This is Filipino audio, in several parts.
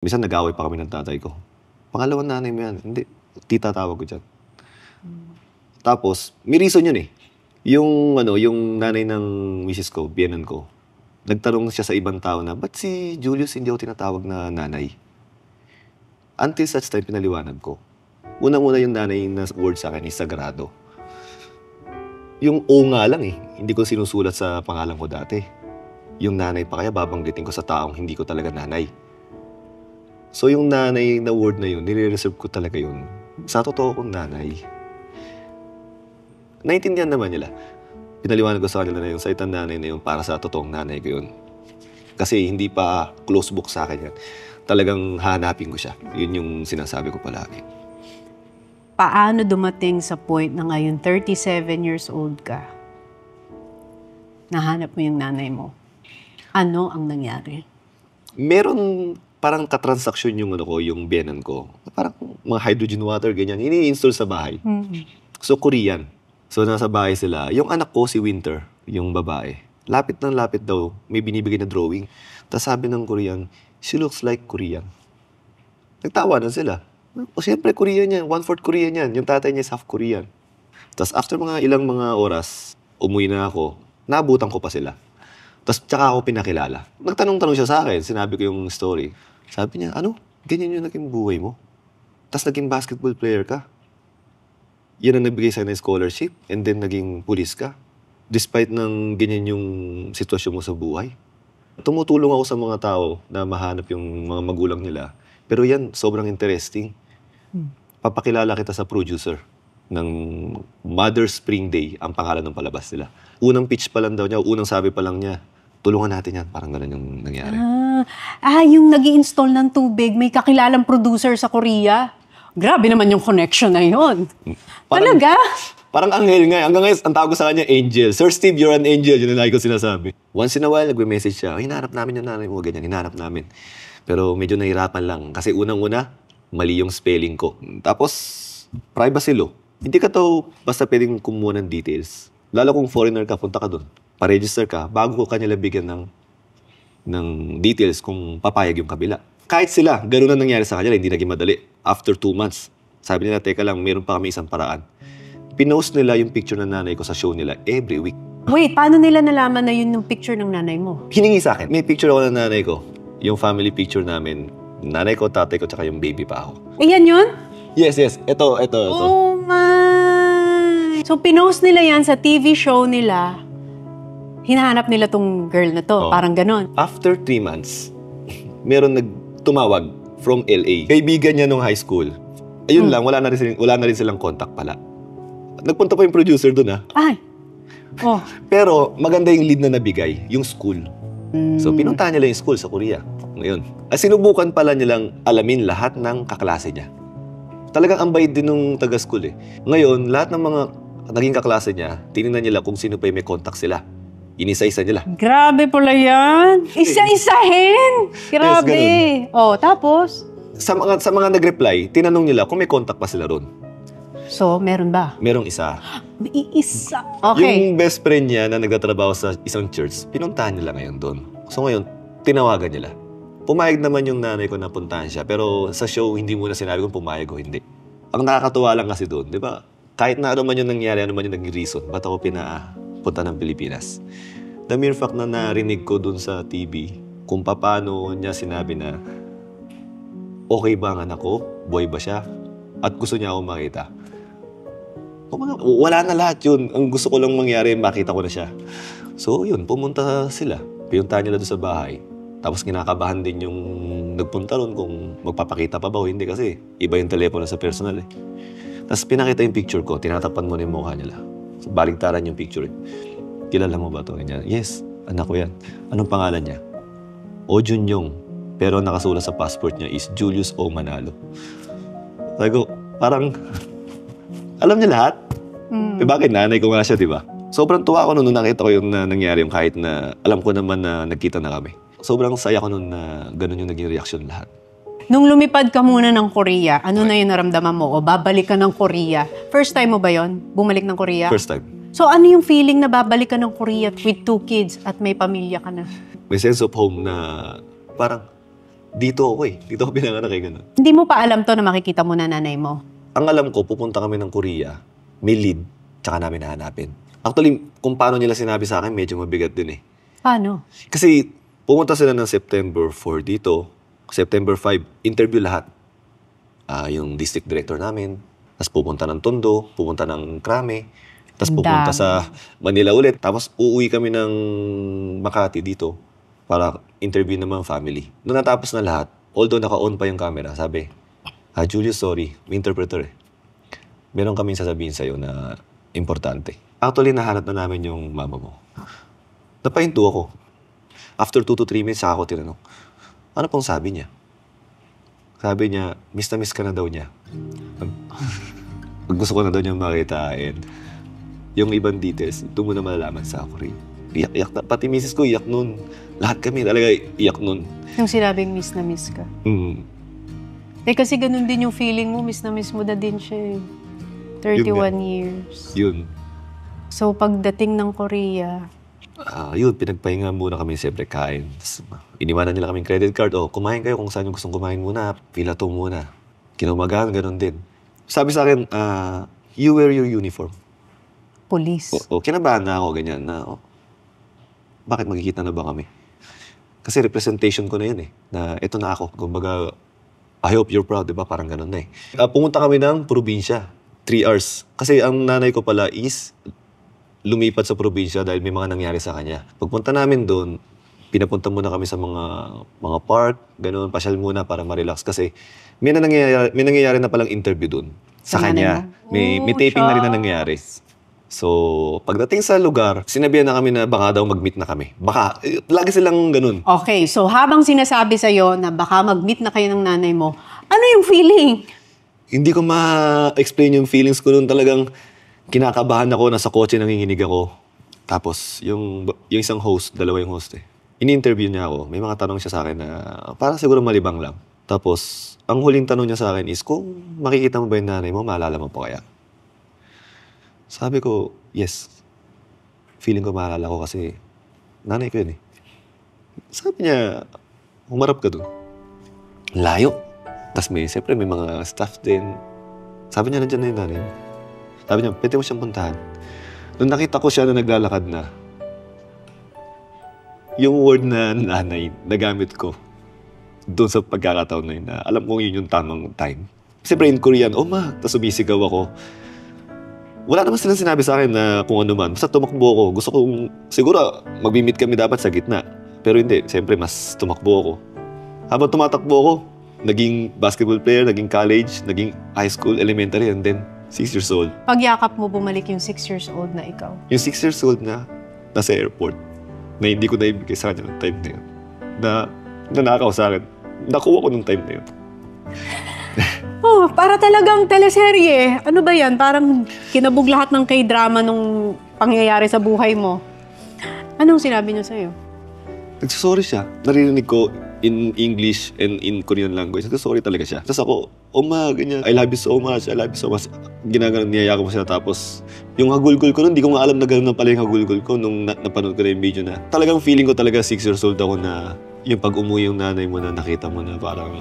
Minsan nag-away pa kami ng tatay ko. Pangalawang nanay mo yan. Hindi, tita tawag ko dyan. Tapos, may reason yun eh. Yung nanay ng misis ko, biyenan ko, nagtanong siya sa ibang tao na, ba't si Julius hindi ako tinatawag na nanay? Until such time, pinaliwanag ko. Unang-una yung nanay na word sa akin is sagrado. Yung O nga lang eh, hindi ko sinusulat sa pangalan ko dati. Yung nanay pa kaya babanggitin ko sa taong hindi ko talaga nanay. So yung nanay na word na yun, nire-reserve ko talaga yun sa totoo kong nanay. Naintindihan naman nila. Pinaliwanag ko sa kanila na yung salitang nanay na yun para sa totoong nanay ko yun. Kasi hindi pa close book sa akin yan. Talagang hahanapin ko siya. Yun yung sinasabi ko palagi. Paano dumating sa point na ngayon, 37 years old ka, nahanap mo yung nanay mo? Ano ang nangyari? Meron parang katransaksyon yung yung biyenan ko. Parang mga hydrogen water, ganyan. Ini-install sa bahay. So, Korean. So, nasa bahay sila. Yung anak ko, si Winter, yung babae. Lapit ng lapit daw, may binibigay na drawing. Tapos sabi ng Korean, she looks like Korean. Nagtawa na sila. O siyempre, Korean yan. 1/4 Korean yan. Yung tatay niya is half Korean. Tapos after ilang mga oras, umuwi na ako, naabutan ko pa sila. Tapos tsaka ako pinakilala. Nagtanong-tanong siya sa akin. Sinabi ko yung story. Sabi niya, ano? Ganyan yung naging buhay mo? Tapos naging basketball player ka? Yan ang nagbigay sa'yo ng scholarship? And then naging police ka? Despite ng ganyan yung sitwasyon mo sa buhay? Tumutulong ako sa mga tao na mahanap yung mga magulang nila. Pero yan, sobrang interesting. Papakilala kita sa producer ng Mother's Spring Day, ang pangalan ng palabas nila. Unang pitch pa lang daw niya, unang sabi pa lang niya, tulungan natin yan. Parang ganun yung nangyari. Yung nag-i-install ng tubig, may kakilalang producer sa Korea. Grabe naman yung connection na yun. Talaga? Parang anghel nga. Hanggang ngayon, ang tawag ko sa kanya, Angel. Sir Steve, you're an angel. Yun ang lagi ko sinasabi. Once in a while, nagme-message siya, hinahanap namin yung nanay mo, ganyan, hinahanap namin. Pero medyo nahirapan lang. Kasi unang-una, mali yung spelling ko. Tapos, privacy law. Hindi ka to basta pwedeng kumuha ng details. Lalo kung foreigner ka, punta ka doon. Pa-register ka, bago ko kanila bigyan ng details kung papayag yung kabila. Kahit sila, gano'n na nangyari sa kanila, hindi naging madali. After 2 months, sabi nila, teka lang, meron pa kami isang paraan. Pinost nila yung picture ng nanay ko sa show nila every week. Wait, paano nila nalaman na yun yung picture ng nanay mo? Hiningi sa akin. May picture ako ng nanay ko. Yung family picture namin. Nanay ko, tatay ko, tsaka yung baby pa ako. Yan yun? Yes. Ito. Oh my! So, pinost nila yan sa TV show nila. Hinahanap nila tong girl na to. Parang ganon. After 3 months, meron tumawag from LA. Kaibigan niya nung high school. Ayun lang, wala na rin silang contact pala. Nagpunta pa yung producer doon Ay! Oh. Pero maganda yung lead na nabigay, yung school. So pinuntahan nila yung school sa Korea. Ngayon, sinubukan pala nilang alamin lahat ng kaklase niya. Talagang ambay din nung taga-school eh. Ngayon, lahat ng mga naging kaklase niya, tinignan nila kung sino pa yung may contact sila. Inisa-isa nila. Grabe pala yan. Isa-isahin. Grabe. Yes, tapos? Sa mga nag-reply, tinanong nila kung may contact pa sila ron. So, meron ba? Merong isa. May isa. Okay. Yung best friend niya na nagtatrabaho sa isang church, pinuntahan nila ngayon doon. So ngayon, tinawagan nila. Pumayag naman yung nanay ko na puntahan siya, pero sa show, hindi muna sinabi kung pumayag o hindi. Ang nakakatuwa lang kasi doon, di ba? Kahit na ano man yung nangyari, ano man yung naging reason, ba't ako pinapunta ng Pilipinas? The mere fact na narinig ko doon sa TV, kung paano niya sinabi na, okay ba ang anak ko? Boy ba siya? At gusto niya ako makita. Wala na lahat yun. Ang gusto ko lang mangyari, makita ko na siya. So yun, pumunta sila. Pinuntahan nila doon sa bahay. Tapos kinakabahan din yung nagpunta ron kung magpapakita pa ba o hindi kasi iba yung telepono sa personal eh. Tapos pinakita yung picture ko, tinatapan mo na yung mukha nila. So, baligtaran yung picture. Kilala mo ba ito? Yes, anak ko yan. Anong pangalan niya? O Junyong. Pero nakasulat sa passport niya is Julius O. Manalo. Sabi ko, parang alam niya lahat. Eh, bakit nanay ko nga siya, di ba? Sobrang tuwa ako nung nakita ko yung nangyari yung kahit na alam ko naman na nagkita na kami. Sobrang saya ko nung na ganun yung naging reaksyon lahat. Nung lumipad ka muna ng Korea, ano na yung naramdaman mo? O babalik ka ng Korea? First time mo ba yon? Bumalik ng Korea? First time. So ano yung feeling na babalik ka ng Korea with 2 kids at may pamilya ka na? May sense of home na parang Dito ako eh. Dito ako pinanganak eh, ganun. Hindi mo pa alam to na makikita mo na nanay mo? Ang alam ko, pupunta kami ng Korea, may lead, tsaka namin hahanapin. Actually, kung paano nila sinabi sa akin, medyo mabigat din eh. Paano? Kasi pumunta sila ng September 4 dito, September 5, interview lahat. Yung district director namin, tapos pupunta ng Tondo, pupunta ng Krame, tapos pupunta sa Manila ulit. Tapos uuwi kami ng Makati dito para interview ng mga family. Noong natapos na lahat, although naka-on pa yung camera, sabi, Julius, sorry, may interpreter eh. Meron kaming sasabihin sa'yo na importante. Actually, nahanap na namin yung mama mo. Napahinto ako. After 2 to 3 minutes, ako tinanong, ano pong sabi niya? Sabi niya, miss na miss ka na daw niya. Gusto ko na daw niya makitain. Yung ibang details, ito mo na malalaman sa ako rin. Iyak-iyak na. Pati misis ko, iyak nun. Lahat kami talaga iyak nun. Yung sinabing miss na miss ka? Eh kasi ganun din yung feeling mo, miss na miss mo na din siya eh. 31 years. Yun. So pagdating ng Korea, yun, pinagpahinga muna kami siyempre kain. Tapos, iniwanan nila kaming credit card. Kumain kayo kung saan yung gustong kumain muna. Pila to muna. Kinumagahan, ganun din. Sabi sa akin, you wear your uniform. Police. Kinabahan na ako, ganyan na. Bakit magkikita na ba kami? Kasi representation ko na yun eh. Na ito na ako. Kumbaga, I hope you're proud, di ba? Parang ganun na eh. Pumunta kami ng probinsya. 3 hours. Kasi ang nanay ko pala is lumipat sa probinsya dahil may mga nangyari sa kanya. Pagpunta namin doon, pinapunta muna kami sa mga park, gano'n, pasyal muna para ma-relax. Kasi may nangyayari na palang interview doon sa kanya. May taping na rin na nangyayari. So, pagdating sa lugar, sinabihan na kami na baka daw mag-meet na kami. Baka, lagi silang ganun. Okay, so habang sinasabi sa'yo na baka mag-meet na kayo ng nanay mo, ano yung feeling? Hindi ko ma-explain yung feelings ko noon. Talagang kinakabahan ako, nasa kotse nanginginig ako. Tapos, yung isang host, dalawa yung host eh. Ini-interview niya ako. May mga tanong siya sa akin na parang siguro malibang lang. Tapos, ang huling tanong niya sa akin is, kung makikita mo ba yung nanay mo, maalala mo pa kaya? Sabi ko, yes. Feeling ko maalala ko kasi nanay ko yun eh. Sabi niya, humarap ka dun. Layo. Tapos siyempre may mga staff din. Sabi niya, nandiyan na yung nanay mo. Sabi niya, pwede mo siyang puntahan. Nung nakita ko siya na naglalakad na, yung word na nanay, nagamit ko doon sa pagkakataon na yun na alam ko yun yung tamang time. Siyempre in Korean, ma, tapos sumisigaw ako. Wala naman silang sinabi sa akin na kung ano man. Basta tumakbo ako. Gusto kong, siguro mag-meet kami dapat sa gitna. Pero hindi, siyempre mas tumakbo ako. Habang tumatakbo ako, naging basketball player, naging college, naging high school, elementary, and then 6 years old. Pagyakap mo, bumalik yung 6 years old na ikaw? Yung 6 years old na nasa airport, na hindi ko naibigay sa kanya ng time na yun. Na nanakaw sa akin. Nakuha ko ng time na yun. Para talagang teleserye. Ano ba yan? Parang kinabog lahat ng K-drama nung pangyayari sa buhay mo. Anong sinabi niya sa'yo? Nagsasorry siya. Naririnig ko in English and in Korean language. Nagsasorry talaga siya. Tapos ako, ma, ganyan. I love you so much. I love you so much. Ginaganon, niyaya ko siya. Tapos, yung hagulgul ko nun, hindi ko nga alam na gano'n na pala yung hagulgul ko nung napanood ko na yung video na. Talagang feeling ko talaga 6 years old ako na yung pag umuwi yung nanay mo na nakita mo na parang...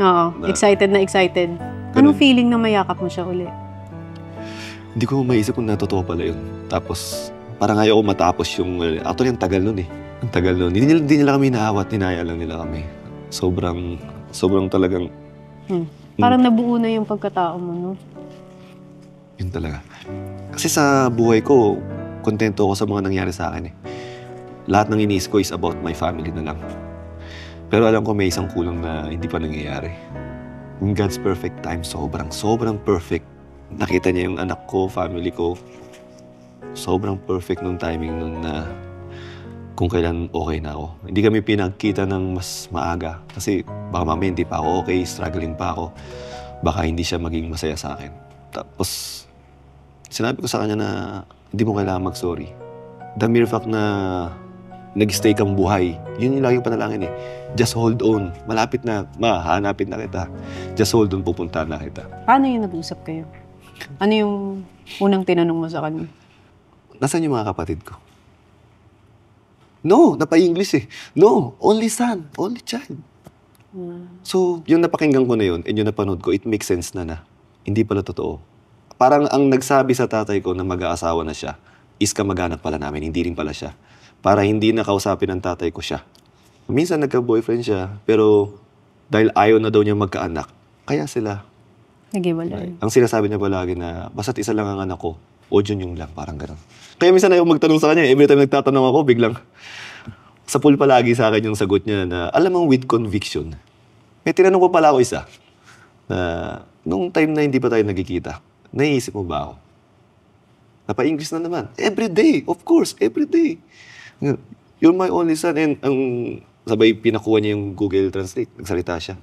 Oo, excited na excited. Anong feeling na mayakap mo siya uli? Hindi ko maisip kung natotoo pala yun. Tapos, parang ayaw ko matapos yung... Actually, ang tagal nun eh. Ang tagal nun. Hindi nila kami naawat, hinaya lang nila kami. Sobrang talagang... Parang nabuo na yung pagkatao mo, no? Yun talaga. Kasi sa buhay ko, kontento ako sa mga nangyari sa akin eh. Lahat ng iniis ko is about my family na lang. Pero alam ko may isang kulang na hindi pa nangyayari. In God's perfect time, sobrang perfect. Nakita niya yung anak ko, family ko. Sobrang perfect nung timing nun na kung kailan okay na ako. Hindi kami pinagkita ng mas maaga. Kasi baka mamaya hindi pa ako okay, struggling pa ako. Baka hindi siya maging masaya sa akin. Tapos, sinabi ko sa kanya na hindi mo kailangan mag-sorry. The mere fact na nag-stay kang buhay, yun yung laging panalangin eh. Just hold on. Malapit na, hanapin na kita. Just hold on, pupuntahan na kita. Paano yung nag-usap kayo? Ano yung unang tinanong mo sa kanya? Nasaan yung mga kapatid ko? No, napa-English eh. No, only son, only child. So, yung napakinggan ko na yun, and yung napanood ko, it makes sense na hindi pala totoo. Parang ang nagsabi sa tatay ko na mag-aasawa na siya, is kamag-anak pala namin, hindi rin pala siya. Para hindi na kausapin ng tatay ko siya. Minsan nagka-boyfriend siya, pero dahil ayaw na daw niya magkaanak, kaya sila. Nag-iwalay. Ang sinasabi niya palagi na, basta't isa lang ang anak ko, o Junjun lang, parang gano'n. Kaya minsan ayaw magtanong sa kanya, every time nagtatanong ako, biglang, sa pool palagi sa akin yung sagot niya na, alam mo, with conviction. May tinanong ko pala ako isa, na nung time na hindi pa tayo nagkikita, naiisip mo ba ako? Napa-English na naman. Every day, of course, every day. You're my only son. And ang sabay pinakuha niya yung Google Translate. Nagsalita siya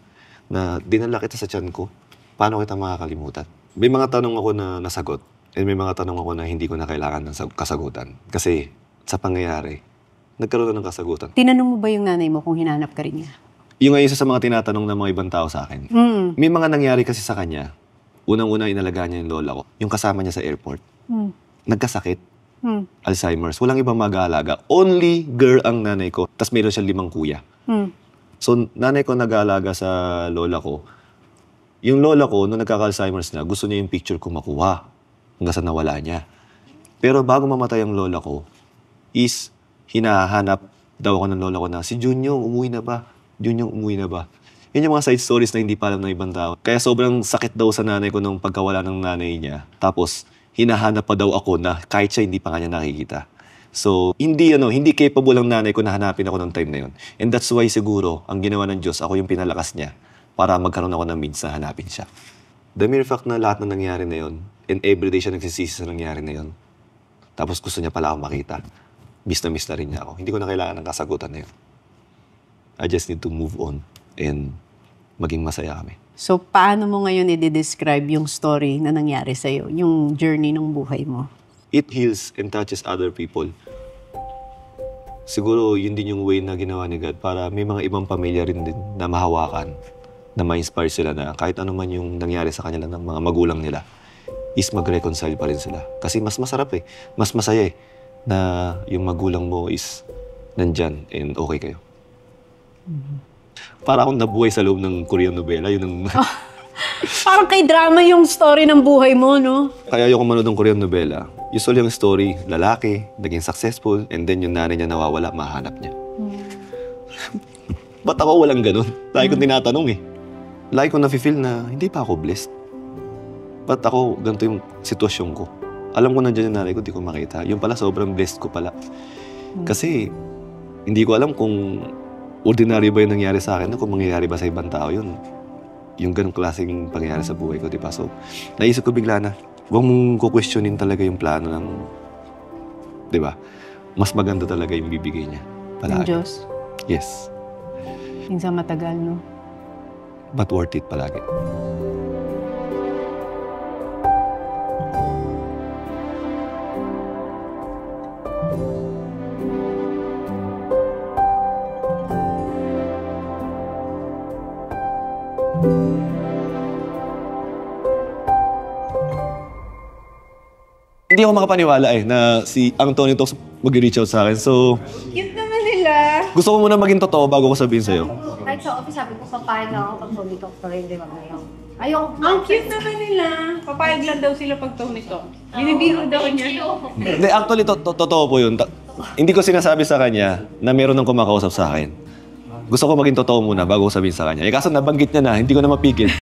na dinala kita sa tiyan ko. Paano kita makakalimutan? May mga tanong ako na nasagot. And may mga tanong ako na hindi ko na kailangan ng kasagutan. Kasi sa pangyayari, nagkaroon na ng kasagutan. Tinanong mo ba yung nanay mo kung hinanap ka rin niya? Yung isa sa mga tinatanong ng mga ibang tao sa akin. May mga nangyari kasi sa kanya. Unang-una inalagaan niya yung lola ko. Yung kasama niya sa airport. Nagkasakit. Alzheimer's. Walang ibang mag-aalaga. Only girl ang nanay ko. Tapos mayroon siya 5 kuya. So, nanay ko nag-aalaga sa lola ko. Yung lola ko, nung nagkaka-Alzheimer's na, gusto niya yung picture ko makuha. Hanggang sa nawala niya. Pero bago mamatay ang lola ko, is hinahanap daw ako ng lola ko na, si Junyong, umuwi na ba? Junyong, umuwi na ba? Yun yung mga side stories na hindi pa alam ng ibang tao. Kaya sobrang sakit daw sa nanay ko nung pagkawala ng nanay niya. Tapos, hinahanap pa daw ako na kahit siya hindi pa kanya nakikita. So, hindi capable ang nanay ko na hanapin ako ng time na yun. And that's why siguro, ang ginawa ng Diyos, ako yung pinalakas niya para magkaroon ako ng means na hanapin siya. The mere fact na lahat na nangyari na yun, and everyday siya nagsisisi sa nangyari na yun, tapos gusto niya pala ako makita, miss na rin niya ako. Hindi ko na kailangan ng kasagutan na yun. I just need to move on and maging masaya kami. So, paano mo ngayon i-describe yung story na nangyari sa'yo? Yung journey ng buhay mo? It heals and touches other people. Siguro, yun din yung way na ginawa ni God para may mga ibang pamilya rin din na mahawakan, na ma-inspire sila na kahit ano man yung nangyari sa kanila ng mga magulang nila, is mag-reconcile pa rin sila. Kasi mas masarap mas masaya na yung magulang mo is nandyan and okay kayo. Para akong nabuhay sa loob ng Korean novela. Yun ang... Parang kay drama yung story ng buhay mo, no? Kaya ayoko manood ng Korean novela. Usually yung story, lalaki, naging successful, and then yung nanay niya nawawala, mahanap niya. Ba't ako walang ganun? Lagi kong tinatanong Lagi kong nafe-feel na hindi pa ako blessed. Ba't ako ganito yung sitwasyon ko? Alam ko nandiyan yung nanay ko, di ko makita. Yung pala, sobrang blessed ko pala. Kasi hindi ko alam kung ordinary ba yung nangyari sa akin, kung mangyayari ba sa ibang tao yun. Yung ganong klaseng pangyayari sa buhay ko, di ba? So, naisip ko bigla na, huwag mong kukwestiyonin talaga yung plano ng, di ba? Mas maganda talaga yung bibigay niya. Ng Palagi. Diyos? Yes. Minsan matagal, no? But worth it palagi. Hindi ako makapaniwala na si Antonio Talks mag-reach out sa akin. So, Cute naman nila. gusto ko muna maging totoo bago ko sabihin sa'yo. Kahit sa office, sabi ko, papayag lang ako pag tumitok pa rin, di ba ngayon? Ayoko. Ang cute naman nila. Papayag lang daw sila pag nito. Binibiro daw niya. Hindi, actually, totoo po yun. Hindi ko sinasabi sa kanya na meron ng kumakausap sa akin. Gusto ko maging totoo muna bago ko sabihin sa kanya. Kaso nabanggit niya na, hindi ko na mapigil.